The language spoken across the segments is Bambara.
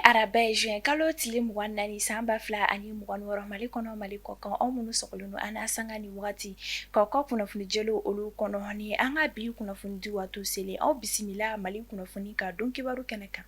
araba ye juin kalo tile 24 san 2026 Mali kɔnɔ Mali kɔkan aw minnu sɔgɔlen don an n'a sanga ni wagati k'aw ka kunnafoni jɛlenw olu kɔnɔ ni an ka bi kunnafoni di waati selen aw bisimila Mali kunnafoni ka don kibaru kɛnɛ kan.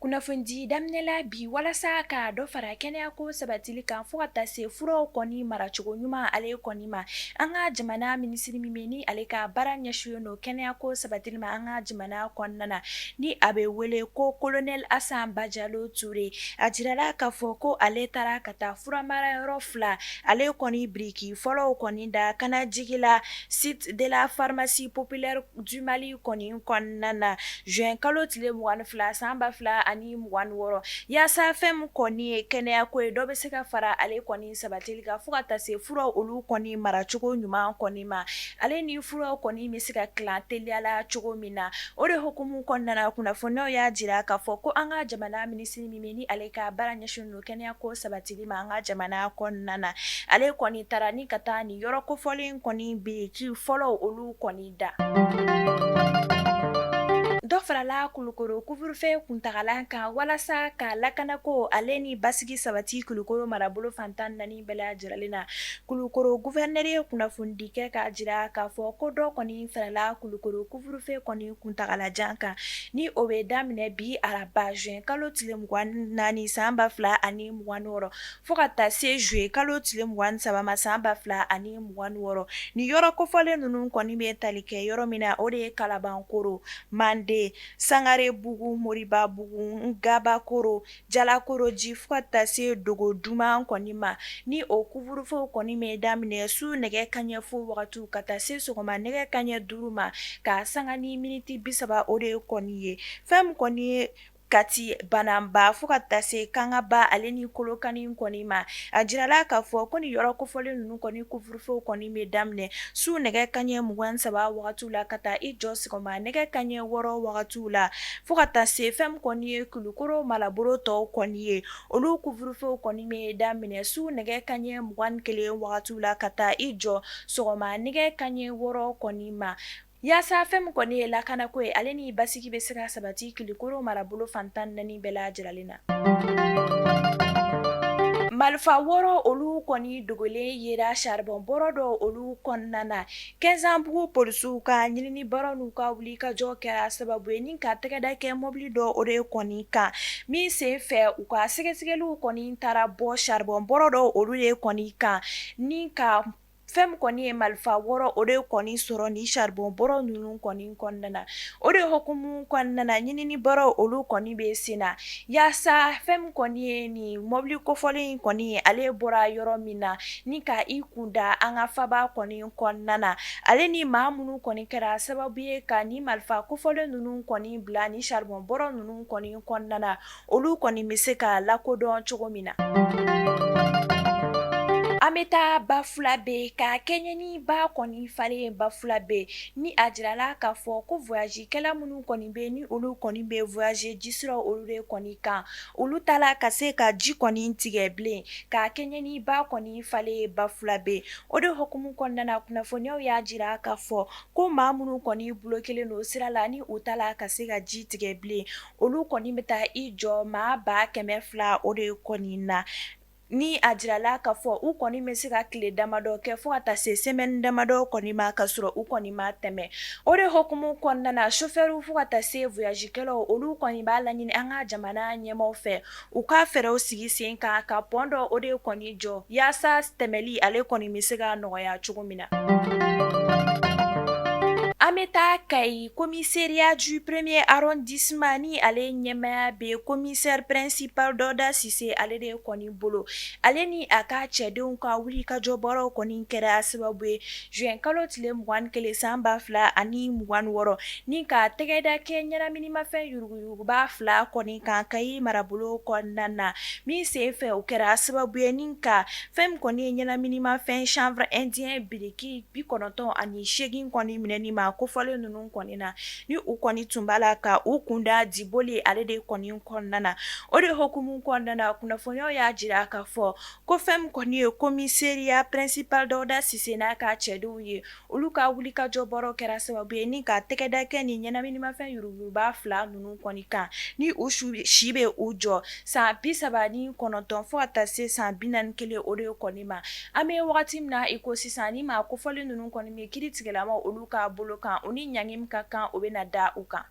Kunnafoni daminɛla bi walasa ka dɔ fara kɛnɛya ko sabatili kan fo ka taa se furaw kɔni maracogo ɲuman ale kɔni ma an ka jamana minisiri min bɛ ni ale ka baara ɲɛsinnen don kɛnɛya ko sabatili ma an ka jamana kɔnɔna na ni a bɛ wele ko Colonel Asan Bajalo Ture a jirala k'a fɔ ko ale taara ka taa furamarayɔrɔ 2 ale kɔni biriki fɔlɔw kɔni da kana jigi la site de la pharmacie populaire du Mali kɔni kɔnɔna na juin kalo tile 22 san 2026 yaasa fɛn min kɔni ye kɛnɛya ko ye dɔ bɛ se ka fara ale kɔni sabatili kan fo ka taa se furaw olu kɔni maracogo ɲuman kɔni ma ale ni furaw kɔni bɛ se ka tilan teliyala cogo min na o de hukumu kɔnɔna na kunnafoniyaw y'a jira k'a fɔ ko an ka jamana minisiri min bɛ ni ale ka baara ɲɛsinnen don kɛnɛya ko sabatili ma an ka jamana kɔnɔna na ale kɔni taara ni ka taa ni yɔrɔ kofɔlen kɔni biriki fɔlɔw olu kɔni da. Dɔ farala Kulukoro couvre-feu kuntagala kan walasa ka lakana ko ale ni basigi sabati Kulukoro marabolo fantan 4 bɛɛ lajɛlen na Kulukoro gouverneur ye kunnafoni di kɛ k'a jira k'a fɔ ko dɔ kɔni farala Kulukoro couvre-feu kɔni kuntagalajan kan ni o bɛ daminɛ bi araba juin kalo tile 24 san 2026 fo ka taa se juillet kalo tile 23 ma san 2026 ni yɔrɔ kofɔlen ninnu kɔni bɛ tali kɛ yɔrɔ min na o de ye Kalabankoro, Mande, Sangarebugu, Moribabugu, Ngabakoro, Jalakoroji fo ka taa se Dogoduman kɔni ma ni o couvre-feu kɔni bɛ daminɛ su nɛgɛ kanɲɛ fo wagati ka taa se sɔgɔma nɛgɛ kanɲɛ 5 ma ka sanga ni miniti 30 o de kɔni ye fɛn min kɔni ye Kati Bananba fo ka taa se Kangaba ale ni Kolokani kɔni ma a jirala k'a fɔ ko ni yɔrɔ kofɔlen ninnu kɔni couvre-feu kɔni bɛ daminɛ su nɛgɛ kanɲɛ 23 wagati la ka taa i jɔ sɔgɔma nɛgɛ kanɲɛ 6 wagati la fo ka taa se fɛn min kɔni ye Kulukoro malabolo tɔw kɔni ye olu couvre-feu kɔni bɛ daminɛ su nɛgɛ kanɲɛ 21 wagati la ka taa i jɔ sɔgɔma nɛgɛ kanɲɛ 6 kɔni ma yaasa fɛn min kɔni ye lakanako ye ale ni basigi bɛ se ka sabati Kulukoro marabolo fantan 4 bɛɛ lajɛlen na. Marifa 6 olu kɔni dogolen yera charbon bɔrɔ dɔ olu kɔnɔna na Kɛnsanbugu polisiw ka ɲinini baaraw n'u ka wuli ka jɔ kɛra sababu ye ni ka tɛgɛda kɛ mobili dɔ o de kɔni kan min sen fɛ u ka sɛgɛsɛgɛliw kɔni taara bɔ charbon bɔrɔ dɔ olu de kɔni kan ni ka fɛn min kɔni ye marifa 6 o de kɔni sɔrɔ ni charbon bɔrɔ ninnu kɔni kɔnɔna na o de hukumu kɔnɔna na ɲinini baaraw olu kɔni bɛ sen na yaasa fɛn min kɔni ye ni mobili kofɔlen kɔni ye ale bɔra yɔrɔ min na ni ka i kunda an ka faba kɔni kɔnɔna na ale ni maa minnu kɔni kɛra sababu ye ka ni marifa kofɔlen ninnu kɔni bila ni charbon bɔrɔ ninnu kɔni kɔnɔna na olu kɔni bɛ se ka lakodɔn cogo min na. An bɛ taa Bafulabe ka kɛɲɛ ba kɔni falen Bafulabe ni a jirala k'a fɔ ko voyagekɛla minnu kɔni bɛ ni olu kɔni bɛ voyager jisiraw olu de kɔni kan olu tala ka se ka ji kɔni tigɛ bilen ka kɛɲɛ ba kɔni falen Bafulabe o de hukumu kɔnɔna na kunnafoniyaw y'a jira k'a fɔ ko maa minnu kɔni bloquelen don sira la ni u tala ka se ka ji tigɛ bilen olu kɔni bɛ taa i jɔ maa 200,000 o de kɔni na. Ni a jirala k'a fɔ u kɔni bɛ se ka tile damadɔ kɛ fo ka taa se semaine damadɔ kɔni ma ka sɔrɔ u kɔni ma tɛmɛ o de hukumu kɔnɔna na chauffeur fo ka taa se voyagekɛlaw olu kɔni b'a laɲini an ka jamana ɲɛmaaw fɛ u ka fɛɛrɛw sigi sen kan ka pont dɔ o de kɔni jɔ yaasa tɛmɛli ale kɔni bɛ se ka nɔgɔya cogo min na. An bɛ taa Kayi commissariat du premier arrondissement ni ale ɲɛmaaya bɛ commissaire principal Dawuda Sise ale de kɔni bolo ale ni a ka cɛdenw ka wulikajɔ baaraw kɔni kɛra sababu ye juin kalo tile 21 san 2026 ni ka tɛgɛda kɛ ɲɛnaminimafɛn yuruguyuruguba 2 kɔni kan Kayi marabolo kɔnɔna na min sen fɛ o kɛra sababu ye ni ka fɛn min kɔni ye ɲɛnaminimafɛn chanvre indien biriki 98 kɔni minɛni ma ko kofɔlen ninnu kɔni na ni u kɔni tun b'a la ka u kunda diboli ale de kɔni kɔnɔna na o de hukumu kɔnɔna na kunnafoniyaw y'a jira ka fɔ ko fɛn min kɔni ye komiseriya principal Dawuda Sise n'a ka cɛdenw ye olu ka wulikajɔ bɔrɔ kɛra sababu ye ni ka tɛgɛda kɛ ni ɲɛnaminimafɛn yuruguyuruba 2 ninnu kɔni kan ni u si bɛ u jɔ san 39 fo ka taa se san 41 o de kɔni ma an bɛ wagati min na i ko sisan ni maa kofɔlen ninnu kɔni bɛ kiiri tigɛlama olu ka bolo kan u ni ɲangi min ka kan o bɛ na da u kan.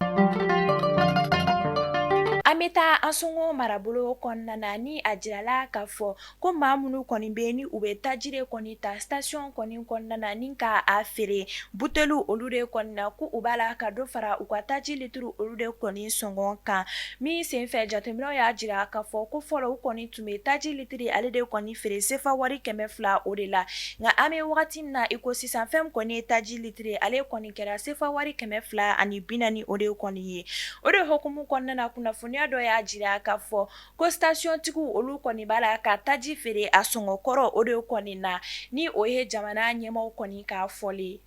An bɛ taa an sɔngɔ marabolo kɔnɔna na ni a jirala ka fɔ ko maa minnu kɔni bɛ ni u bɛ taji de kɔni ta station kɔni kɔnɔna na ni ka a feere buteliw olu de kɔni na ko u b'a la ka dɔ fara u ka taji litiri olu de kɔni sɔngɔ kan min senfɛ jateminɛw y'a jira ka fɔ ko fɔlɔ u kɔni tun bɛ taji litiri ale de kɔni feere sefa wari 200 o de la nka an bɛ wagati min na i ko sisan fɛn kɔni ye taji litiri ale kɔni kɛra sefa wari 240 o de kɔni ye o de hukumu kɔnɔna na kunnafoniya dɔ y'a jira ka fɔ ko station tigiw olu kɔni b'a la ka taji feere a sɔngɔkɔrɔ o de kɔni na ni o ye jamana ɲɛmaaw kɔni ka fɔli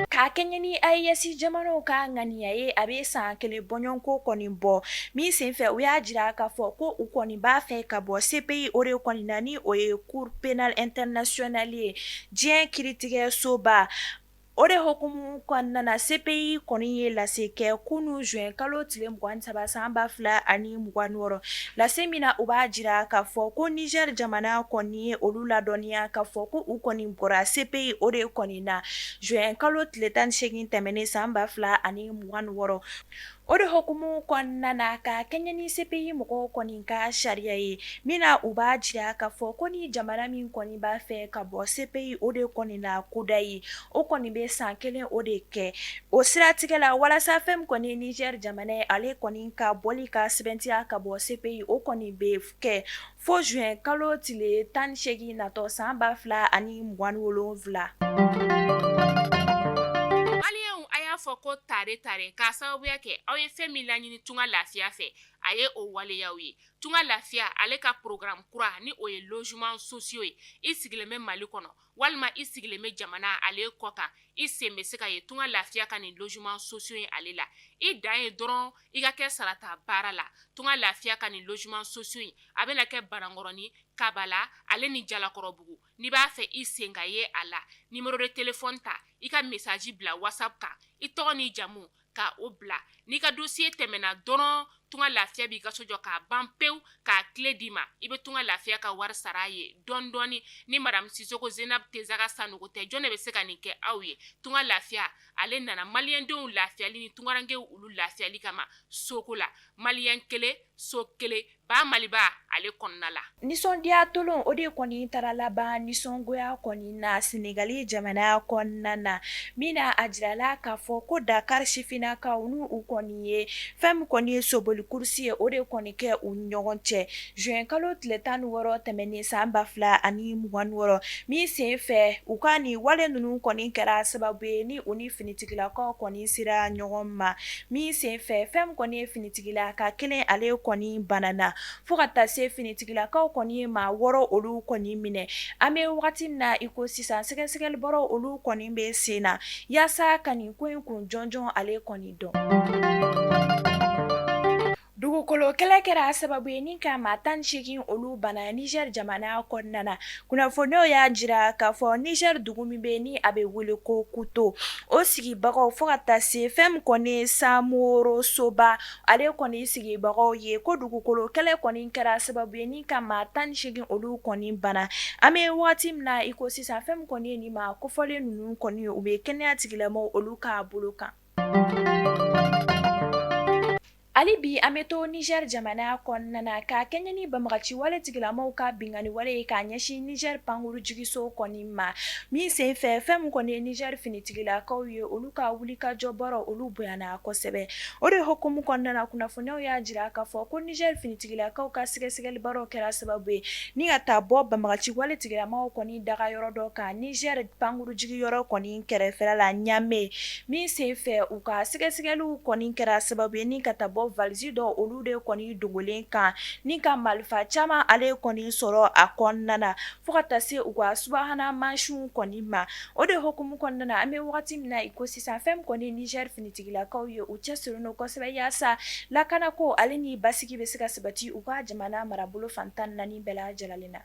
k'a kɛɲɛ ni AES jamanaw ka ŋaniya ye a bɛ san 1 bɔɲɔgɔnko kɔni bɔ min senfɛ u y'a jira ka fɔ ko u kɔni b'a fɛ ka bɔ CPI o de kɔni na ni o ye Cour pénale internationale ye diɲɛ kiiritigɛ soba o de hukumu kɔnɔna na CPI kɔni ye lase kɛ kunu juin kalo tile 23 san 2026 lase min na u b'a jira ka fɔ ko Niger jamana kɔni ye olu ladɔnniya ka fɔ ko u kɔni bɔra CPI o de kɔni na juin kalo tile 18 tɛmɛnen san 2026 o de hukumu kɔnɔna na ka kɛɲɛ ni CPI mɔgɔw kɔni ka sariya ye min na u b'a jira ka fɔ ko ni jamana min kɔni b'a fɛ ka bɔ CPI o de kɔni na koda ye o kɔni bɛ san 1 o de kɛ o siratigɛ la walasa fɛn min kɔni Niger jamana ye ale kɔni ka bɔli ka sɛbɛntiya ka bɔ CPI o kɔni bɛ kɛ fo juin kalo tile 18 natɔ san 2027 a y'a fɔ ko tare k'a sababuya kɛ aw ye fɛn min laɲini tunga lafiya fɛ a ye o waleyaw ye tunga lafiya ale ka programme kura ni o ye logement sociaux ye i sigilen bɛ Mali kɔnɔ walima i sigilen bɛ jamana ale kɔ kan i sen bɛ se ka ye tunga lafiya ka nin logement sociaux ye ale la i dan ye dɔrɔn i ka kɛ sarata baara la tunga lafiya ka nin logement sociaux ye a bɛna kɛ Banankɔrɔni Kabala ale ni Jalakɔrɔbugu n'i b'a fɛ i sen ka ye a la numéro de téléphone ta i ka message bila WhatsApp kan i tɔgɔ ni jamu ka o bila n'i ka dossier tɛmɛna dɔrɔn tunga lafiya b'i ka so jɔ k'a ban pewu k'a clé d'i ma i bɛ tunga lafiya ka wari sara a ye dɔɔni dɔɔni ni madame Sisoko Zenab Tesaga Sanogo tɛ jɔn de bɛ se ka nin kɛ aw ye tunga lafiya ale nana maliyɛndenw lafiyali ni tungarankew olu lafiyali kama soko la maliyɛn kelen so kelen ba Maliba ale kɔnɔna la nisɔndiya tolon o de kɔni taara laban nisɔngoya kɔni na Senegali jamana kɔnɔna na min na a jirala k'a fɔ ko Dakar sifinnakaw n'u kɔni ye fɛn min kɔni ye soboli kursi ye o de kɔni kɛ u ɲɔgɔn cɛ juin kalo tile 16 tɛmɛnen san 2026 min sen fɛ u ka nin wale ninnu kɔni kɛra sababu ye ni u ni finitigilakaw kɔni sera ɲɔgɔn ma min sen fɛ fɛn min kɔni ye finitigila ka kelen ale kɔni banana fo ka taa se finitigilakaw kɔni ye maa 6 olu kɔni minɛ an bɛ wagati min na i ko sisan sɛgɛsɛgɛli bɔrɔ olu kɔni bɛ sen na yaasa ka nin ko in kun jɔnjɔn ale kɔni dɔn dugukolo kɛlɛ kɛra sababu ye ni ka maa 18 olu bana Niger jamana kɔnɔna na kunnafoniyaw y'a jira k'a fɔ Niger dugu min bɛ ni a bɛ wele ko Kuto o sigibagaw fo ka taa se fɛn min kɔni Samoro Soba ale kɔni sigibagaw ye ko dugukolo kɛlɛ kɔni kɛra sababu ye ni ka maa 18 olu kɔni bana an bɛ waati min na i ko sisan fɛn min kɔni ye nin maa kofɔlen ninnu kɔni u bɛ kɛnɛya tigilamɔgɔw olu ka bolo kan Ali bi an bɛ to Niger jamana kɔnɔna na ka kɛɲɛ ni banbagaci wale tigilamɔgɔw ka bingani wale ye k'a ɲɛsin Niger pankuru jigiso kɔni ma min sen fɛ fɛn min kɔni ye Niger finitigilakaw ye olu ka wulikajɔ bɔrɔ olu bonyana kosɛbɛ o de hukumu kɔnɔna na kunnafoniyaw y'a jira k'a fɔ ko Niger finitigilakaw ka sɛgɛsɛgɛli bɔrɔ kɛra sababu ye ni ka taa bɔ banbagaci wale tigilamɔgɔw kɔni daga yɔrɔ dɔ kan Niger pankuru jigiyɔrɔ kɔni kɛrɛfɛla la Ɲame min sen fɛ u ka sɛgɛsɛgɛliw kɔni kɛra sababu ye ni ka taa bɔ dɔ valise dɔ olu de kɔni dogolen kan ni ka marifa caman ale kɔni sɔrɔ a kɔnɔna na fo ka taa se u ka subahana mansinw kɔni ma o de hukumu kɔnɔna na an bɛ wagati min na i ko sisan fɛn kɔni Niger finitigilakaw ye u cɛsirilen don kosɛbɛ yaasa lakanako ale ni basigi bɛ se ka sabati u ka jamana marabolo fan 14 bɛɛ lajɛlen na.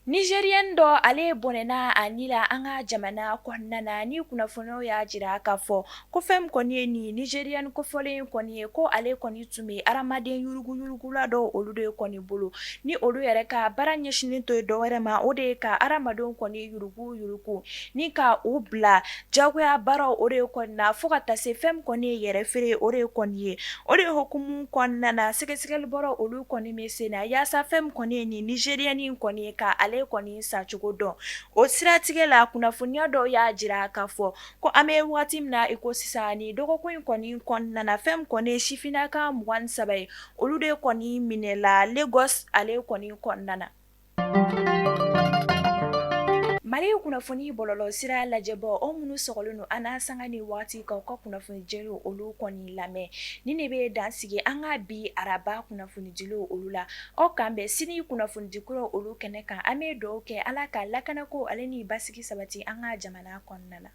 Nigérienne dɔ ale bɔnɛna a ni la an ka jamana kɔnɔna na ni kunnafoniyaw y'a jira k'a fɔ ko fɛn kɔni ye nin Nigérienne kofɔlen kɔni ye ko ale kɔni tun bɛ adamaden yuruguyurugula dɔ olu de kɔni bolo ni olu yɛrɛ ka baara ɲɛsinen to dɔwɛrɛ ma o de ye ka adamadenw kɔni yurugu ni ka u bila jagoya baaraw o de kɔni na fo ka taa se fɛn kɔni ye yɛrɛ feere o de kɔni ye o de hukumu kɔnɔna na sɛgɛsɛgɛli bɔra olu kɔni bɛ sen na yaasa fɛn kɔni ye nin Nigérienne kɔni ye ka ale kɔni sacogo dɔn o siratigɛ la kunnafoniya dɔw y'a jira k'a fɔ ko an bɛ wagati min na i ko sisan ni dɔgɔkun in kɔni kɔnɔna na fɛn kɔni sifinnaka 23 ye olu de kɔni minɛla Lagos ale kɔni kɔnɔna na. Mali kunnafoni bɔlɔlɔ sira lajɛbɔ o minnu sɔgɔlen don an n'a sanga ni waati ka ka kunnafoni jɛlenw olu kɔni lamɛn ni ne bɛ dansigi an ka bi araba kunnafoni dilenw olu la aw kan bɛn sini kunnafoni dikuraw olu kɛnɛ kan an bɛ dugawu kɛ Ala ka lakanako ale ni basigi sabati an ka jamana kɔnɔna na.